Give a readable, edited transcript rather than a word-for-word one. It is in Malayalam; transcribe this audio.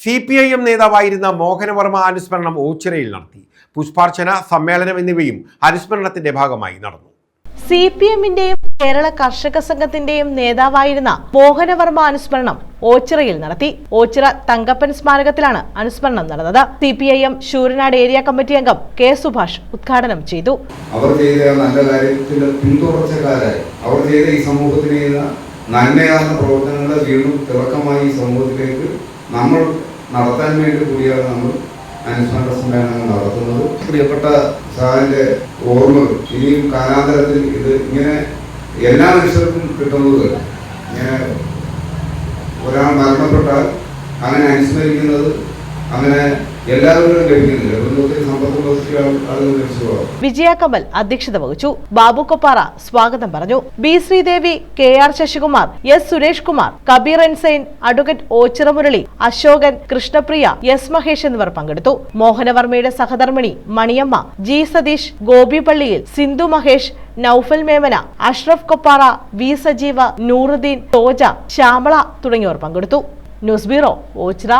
CPIM നേതാവായിരുന്ന മോഹനവർമ്മ അനുസ്മരണം ഓച്ചിറയിൽ നടത്തി. പുഷ്പാർച്ചന, സമ്മേളനം എന്നിവയും അനുസ്മരണത്തിന്റെ ഭാഗമായി നടന്നു. CPMന്റെയും കേരള കർഷക സംഘത്തിന്റെയും നേതാവായിരുന്ന മോഹനവർമ്മ അനുസ്മരണം ഓച്ചിറയിൽ നടത്തി. ഓച്ചിറ തങ്കപ്പൻ സ്മാരകത്തിലാണ് അനുസ്മരണം നടന്നത്. CPIM ശൂരനാട് ഏരിയ കമ്മിറ്റി അംഗം K. സുഭാഷ് ഉദ്ഘാടനം ചെയ്തു. അവർ ചെയ്ത നല്ല കാര്യത്തിന്റെ പിന്തുടർച്ചക്കാരായി അവർ ചെയ്ത ഈ സമൂഹത്തിന് നന്മയാർന്ന പ്രവർത്തനങ്ങളെ വീണ്ടും തിളക്കമായി ഈ സമൂഹത്തിലേക്ക് നമ്മൾ നടത്താൻ വേണ്ടി കൂടിയാണ് നമ്മൾ അനുസ്മരണ സമ്മേളനങ്ങൾ നടത്തുന്നത്. പ്രിയപ്പെട്ട സാറിന്റെ ഓർമ്മകൾ ഇനിയും കാലാന്തരത്തിൽ ഇത് ഇങ്ങനെ എല്ലാ മനുഷ്യർക്കും കിട്ടുന്നതല്ല. ഇങ്ങനെ ഒരാൾ മരണപ്പെട്ടാൽ അങ്ങനെ അനുസ്മരിക്കുന്നത് അങ്ങനെ എല്ലാവരും ലഭിക്കുന്നില്ല. ഒത്തിരി സമ്പത്തുള്ള ആളുകൾ ലഭിച്ചു. വിജയ കമൽ അധ്യക്ഷത വഹിച്ചു. ബാബു കൊപ്പാറ സ്വാഗതം പറഞ്ഞു. B. Sreedevi, KR Sasikumar, S. Suresh Kumar, Kabeer എൻസൈൻ, അഡ്വക്കേറ്റ് ഓച്ചിറ മുരളി, അശോകൻ, കൃഷ്ണപ്രിയ, S. മഹേഷ് എന്നിവർ പങ്കെടുത്തു. മോഹനവർമ്മയുടെ സഹധർമ്മിണി മണിയമ്മ, G. സതീഷ്, ഗോപി പള്ളിയിൽ, സിന്ധു മഹേഷ്, നൌഫൽ മേമന, അഷ്റഫ് കൊപ്പാറ, V. സജീവ, നൂറുദ്ദീൻ, തോജ, ശ്യാമള തുടങ്ങിയവർ പങ്കെടുത്തു. News bureau, Ochira.